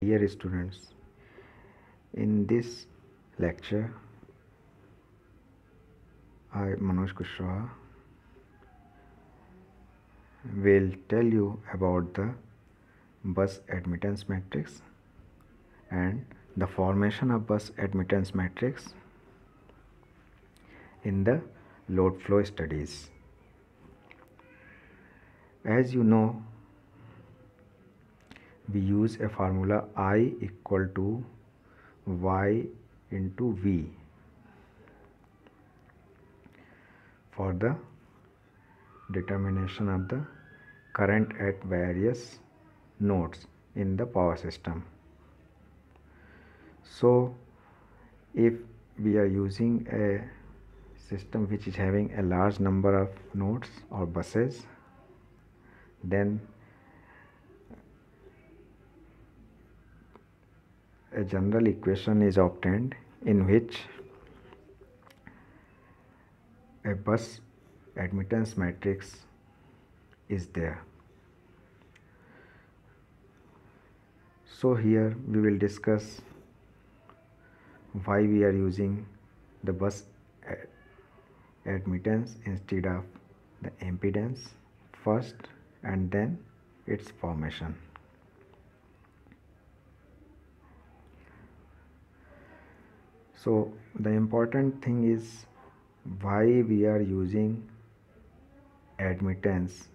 Dear students, in this lecture, I, Manoj Kushwaha, will tell you about the bus admittance matrix and the formation of bus admittance matrix in the load flow studies. As you know, we use a formula I equal to Y into V for the determination of the current at various nodes in the power system. So if we are using a system which is having a large number of nodes or buses, then a general equation is obtained in which a bus admittance matrix is there. So here we will discuss why we are using the bus admittance instead of the impedance first, and then its formation. So the important thing is why we are using admittance,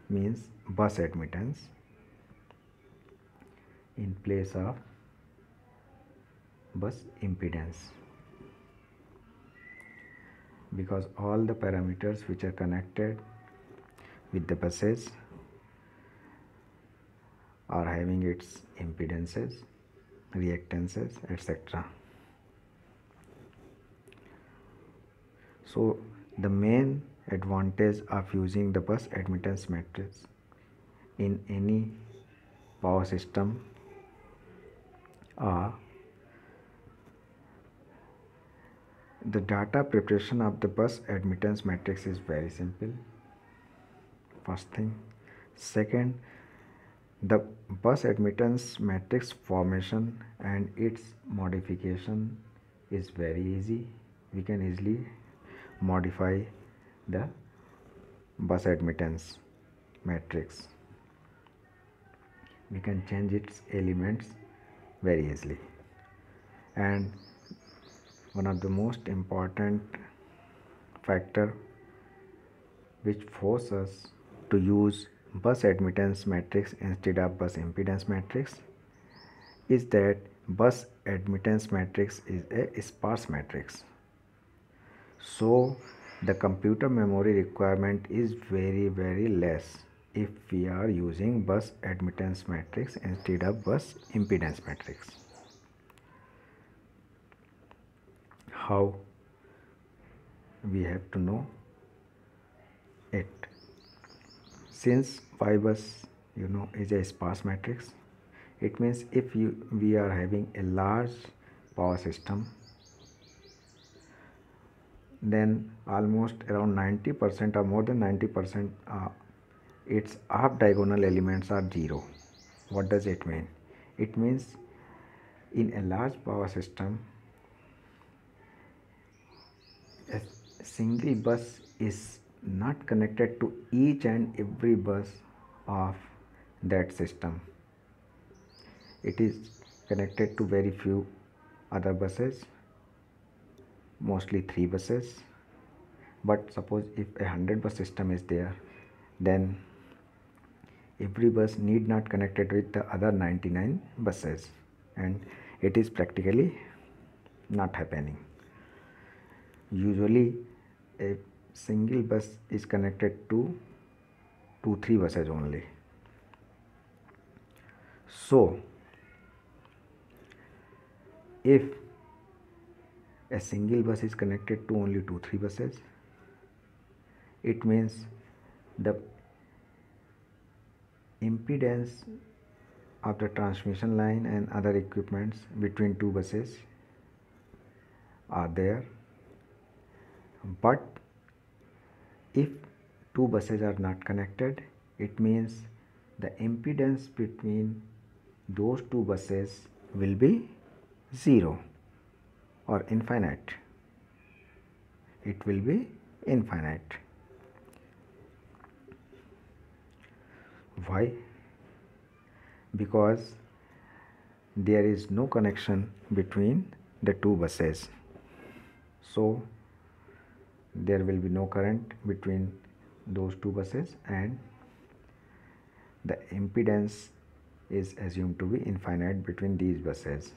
means bus admittance, in place of bus impedance, because all the parameters which are connected with the buses are having its impedances, reactances, etc. So the main advantage of using the bus admittance matrix in any power system are the data preparation of the bus admittance matrix is very simple, first thing. Second, the bus admittance matrix formation and its modification is very easy. We can easily modify the bus admittance matrix. We can change its elements very easily. And one of the most important factor which forces us to use bus admittance matrix instead of bus impedance matrix is that bus admittance matrix is a sparse matrix. So the computer memory requirement is very less if we are using bus admittance matrix instead of bus impedance matrix. How we have to know it? Since Y bus is a sparse matrix, it means if we are having a large power system, then almost around 90% or more than 90% its half diagonal elements are 0. What does it mean? It means in a large power system, a single bus is not connected to each and every bus of that system. It is connected to very few other buses, mostly 3 buses. But suppose if a 100 bus system is there, then every bus need not connected with the other 99 buses, and it is practically not happening. Usually a single bus is connected to 2-3 buses only. So if a single bus is connected to only 2-3 buses, it means the impedance of the transmission line and other equipments between 2 buses are there. But if 2 buses are not connected, it means the impedance between those two buses will be 0 or infinite. It will be infinite. Why? Because there is no connection between the two buses, so there will be no current between those two buses and the impedance is assumed to be infinite between these buses.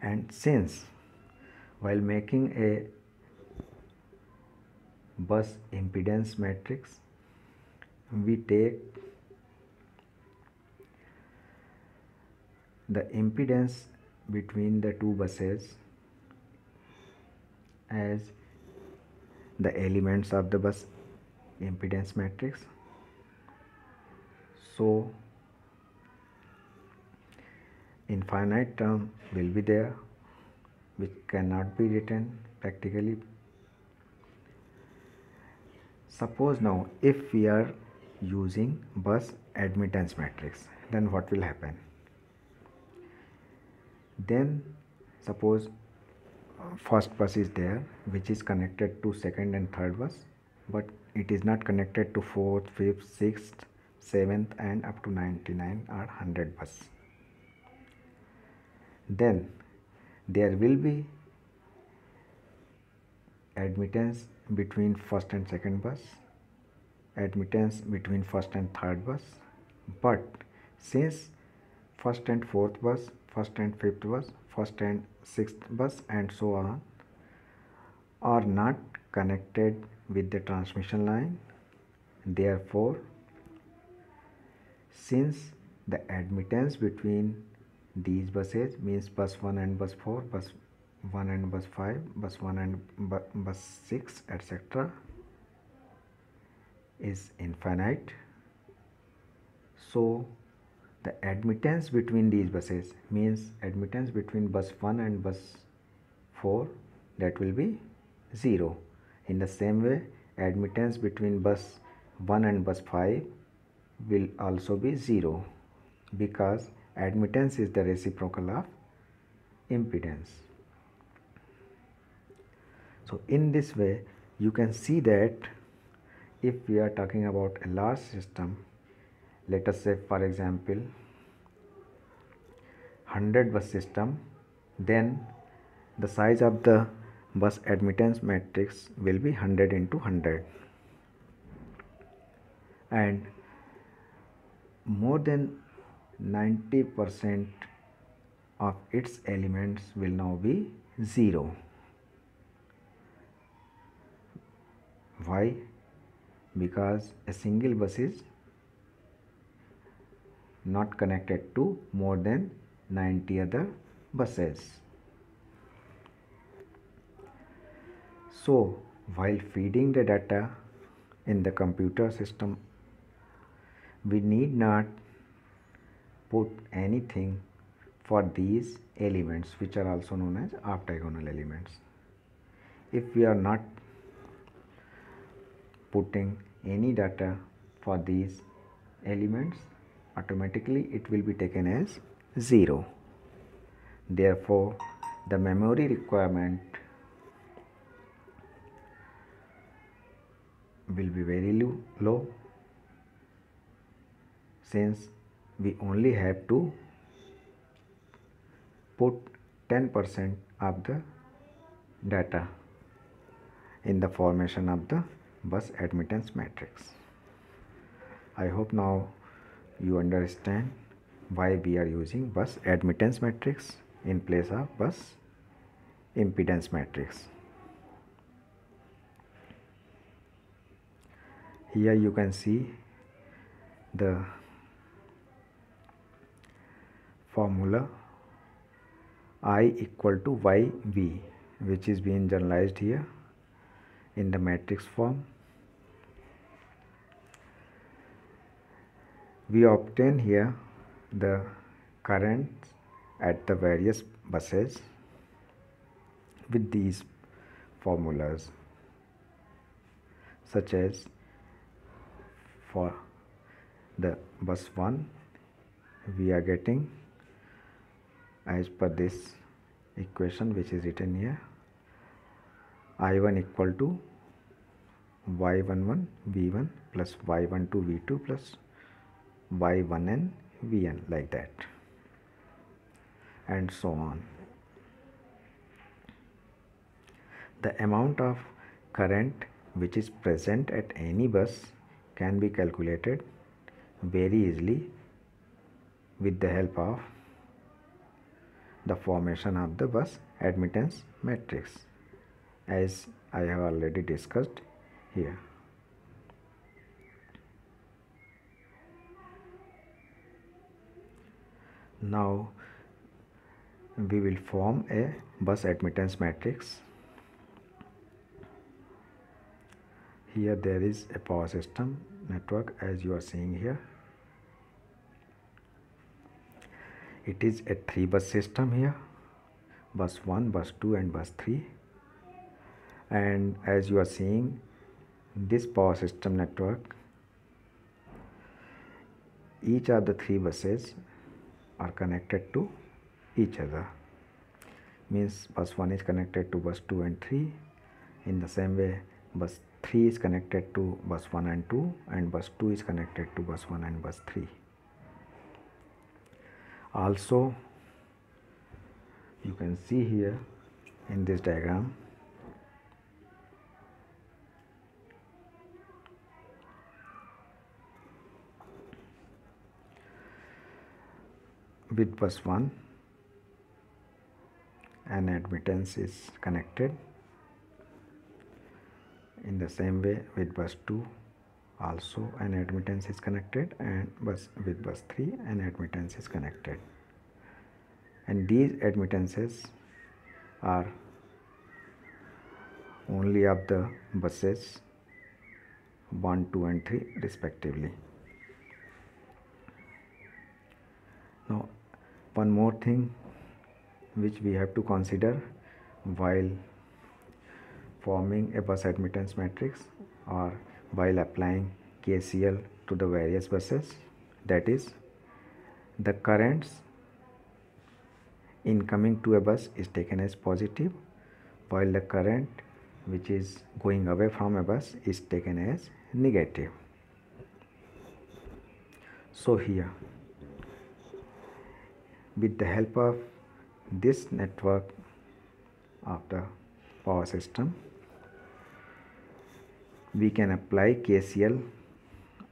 And since while making a bus impedance matrix, we take the impedance between the two buses as the elements of the bus impedance matrix. So infinite term will be there which cannot be written practically. Suppose now if we are using bus admittance matrix, then what will happen? Then suppose first bus is there which is connected to second and third bus, but it is not connected to fourth, fifth, sixth, seventh and up to 99 or 100 bus. Then there will be admittance between first and second bus, admittance between first and third bus, but since first and fourth bus, first and fifth bus, first and sixth bus and so on are not connected with the transmission line, therefore since the admittance between these buses means bus 1 and bus 4, bus 1 and bus 5, bus 1 and bus 6 etc. is infinite, so the admittance between these buses means admittance between bus 1 and bus 4, that will be 0. In the same way, admittance between bus 1 and bus 5 will also be 0 because admittance is the reciprocal of impedance. So in this way you can see that if we are talking about a large system, let us say for example 100 bus system, then the size of the bus admittance matrix will be 100 into 100 and more than 90% of its elements will now be 0. Why? Because a single bus is not connected to more than 90 other buses. So while feeding the data in the computer system, we need not put anything for these elements which are also known as off-diagonal elements. If we are not putting any data for these elements, automatically it will be taken as 0. Therefore, the memory requirement will be very low since we only have to put 10% of the data in the formation of the bus admittance matrix. I hope now you understand why we are using bus admittance matrix in place of bus impedance matrix. Here you can see the formula I equal to YV, which is being generalized here in the matrix form. We obtain here the currents at the various buses with these formulas, such as for the bus 1 we are getting as per this equation which is written here, I1 equal to y11 v1 plus y12 v2 plus y1n vn, like that, and so on. The amount of current which is present at any bus can be calculated very easily with the help of the formation of the bus admittance matrix, as I have already discussed here. Now we will form a bus admittance matrix. Here there is a power system network as you are seeing here. It is a 3-bus system here, bus 1, bus 2 and bus 3, and as you are seeing this power system network, each of the 3 buses are connected to each other. Means bus 1 is connected to bus 2 and 3. In the same way, bus 3 is connected to bus 1 and 2, and bus 2 is connected to bus 1 and bus 3. Also, you can see here in this diagram with bus 1 an admittance is connected. In the same way with bus 2 also an admittance is connected, and with bus 3 an admittance is connected, and these admittances are only of the buses 1, 2 and 3 respectively. Now one more thing which we have to consider while forming a bus admittance matrix or while applying KCL to the various buses, that is, the currents incoming to a bus is taken as positive, while the current which is going away from a bus is taken as negative. So here, with the help of this network of the power system, we can apply KCL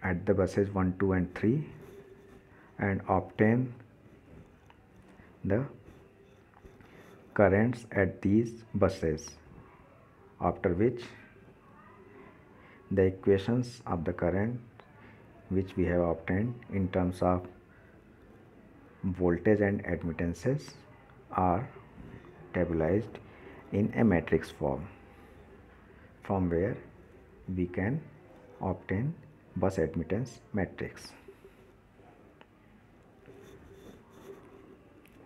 at the buses 1, 2 and 3 and obtain the currents at these buses, after which the equations of the current which we have obtained in terms of voltage and admittances are tabularized in a matrix form, from where we can obtain bus admittance matrix.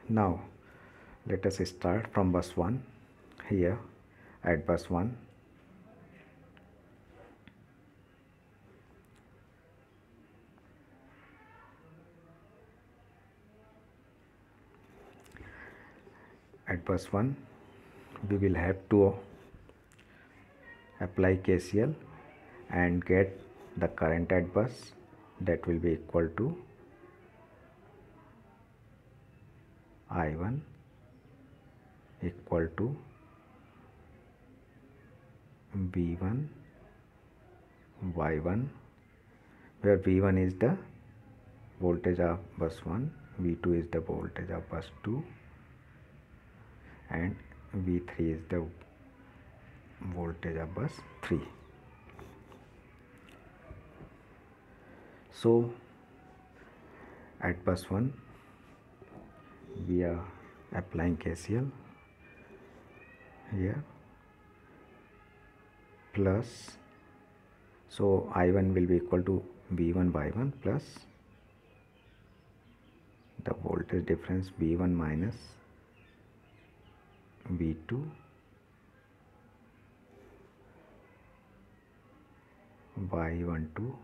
Now let us start from bus 1. Here at bus 1, we will have to apply KCL and get the current at bus, that will be equal to I1 equal to V1 Y1, where V1 is the voltage of bus 1, V2 is the voltage of bus 2 and V3 is the voltage of bus 3. So at bus 1 we are applying KCL here, plus, so I1 will be equal to V1 by 1 plus the voltage difference V1 minus V2 by 12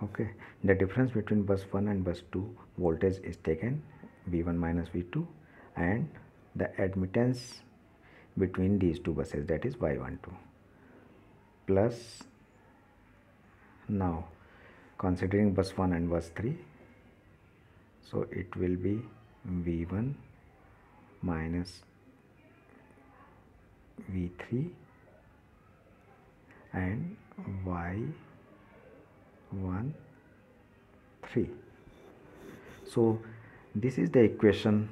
Okay, the difference between bus 1 and bus 2 voltage is taken V1 minus V2, and the admittance between these two buses, that is Y12, plus, now considering bus 1 and bus 3, so it will be V1 minus V3 and Y13. So this is the equation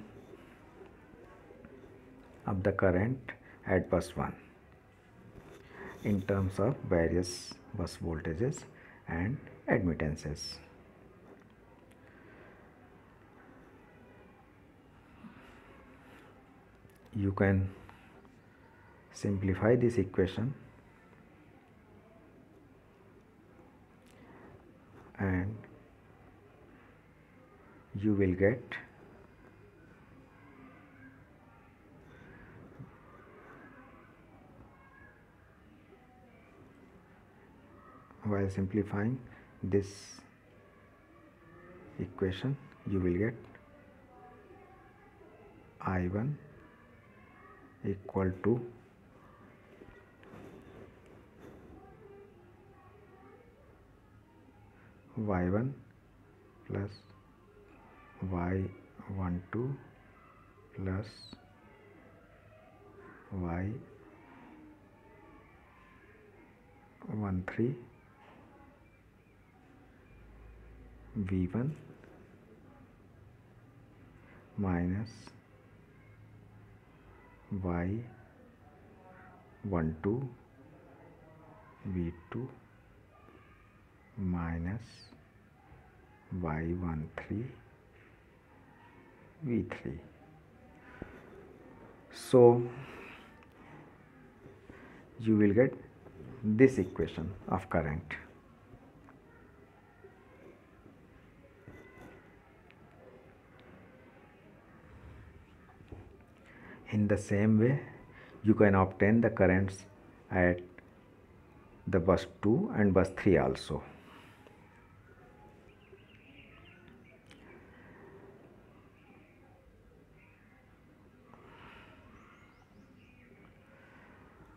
of the current at bus 1 in terms of various bus voltages and admittances. You can simplify this equation and you will get while simplifying this equation, you will get I1 equal to Y1 plus Y12 plus Y13 V1 minus Y12 V2 minus Y13 V3. So you will get this equation of current. In the same way, you can obtain the currents at the bus 2 and bus 3 also.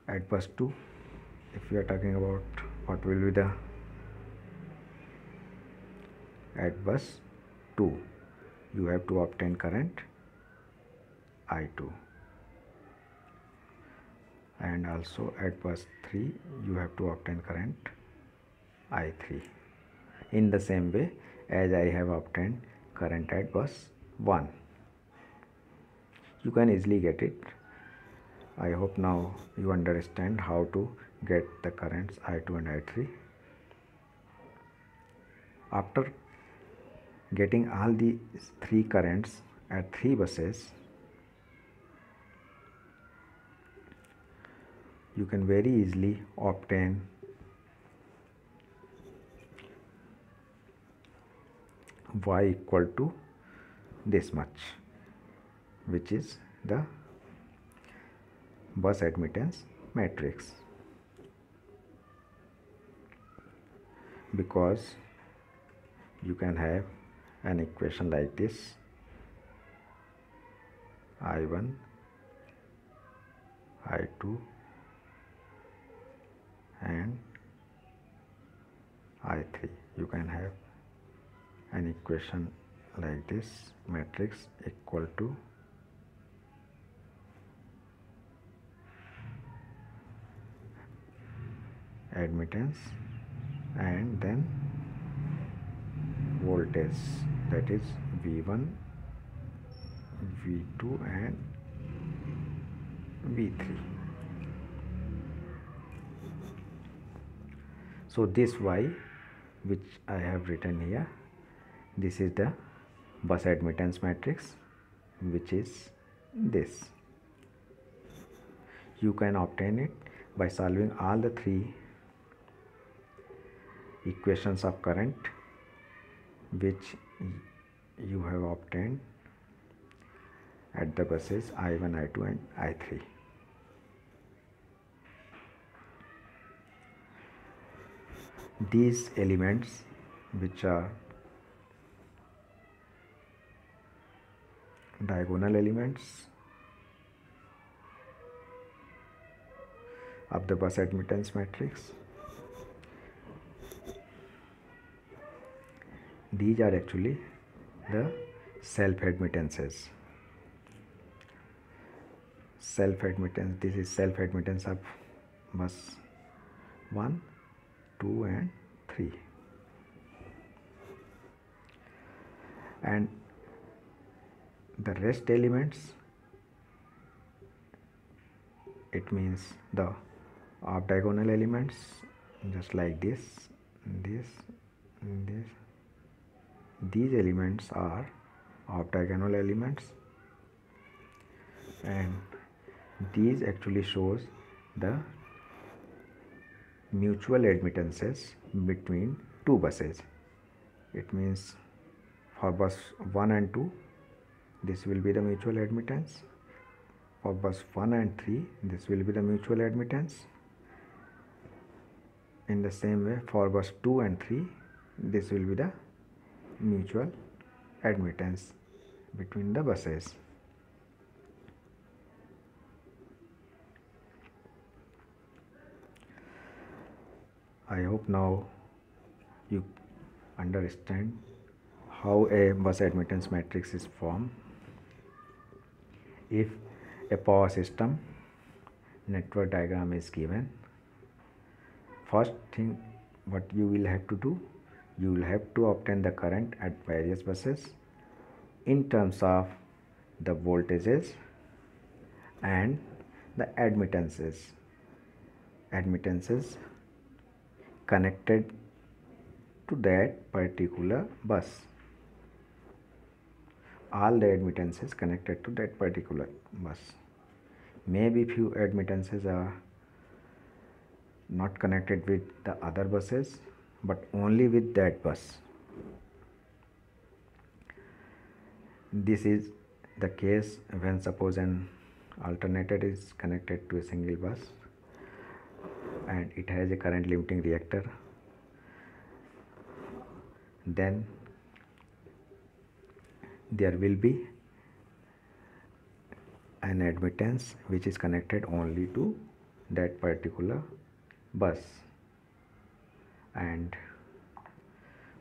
At bus 2, if we are talking about what will be the at bus 2, you have to obtain current I2, and also at bus 3 you have to obtain current I3 in the same way as I have obtained current at bus 1. You can easily get it. I hope now you understand how to get the currents I2 and I3. After getting all the three currents at three buses, you can very easily obtain Y equal to this much, which is the bus admittance matrix, because you can have an equation like this: I1, I2 and I3. You can have an equation like this matrix equal to admittance and then voltage, that is V1, V2 and V3. So this Y which I have written here, this is the bus admittance matrix, which is this. You can obtain it by solving all the three equations of current which you have obtained at the buses I1, I2 and I3. These elements which are diagonal elements of the bus admittance matrix. These are actually the self-admittances. Self-admittance, this is self-admittance of bus 1, 2 and 3. And the rest elements, it means the off diagonal elements, just like this, this, this. These elements are off diagonal elements, and these actually shows the mutual admittances between two buses. It means for bus 1 and 2, this will be the mutual admittance. For bus 1 and 3, this will be the mutual admittance. In the same way, for bus 2 and 3, this will be the mutual admittance between the buses. I hope now you understand how a bus admittance matrix is formed. If a power system network diagram is given, first thing what you will have to do, you will have to obtain the current at various buses in terms of the voltages and the admittances connected to that particular bus. All the admittances connected to that particular bus. Maybe few admittances are not connected with the other buses, but only with that bus. This is the case when suppose an alternator is connected to a single bus and it has a current limiting reactor. Then there will be an admittance which is connected only to that particular bus, and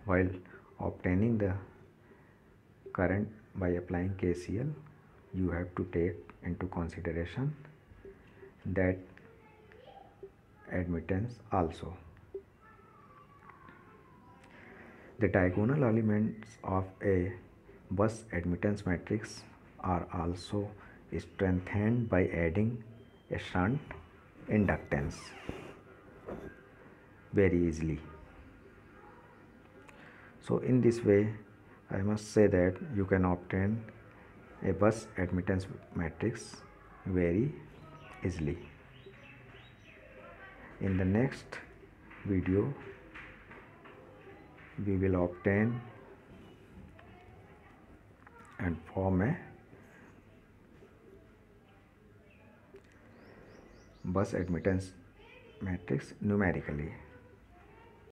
while obtaining the current by applying KCL, you have to take into consideration that admittance also. The diagonal elements of a bus admittance matrix are also strengthened by adding a shunt inductance very easily. So in this way, I must say that you can obtain a bus admittance matrix very easily. In the next video, we will obtain and form a bus admittance matrix numerically.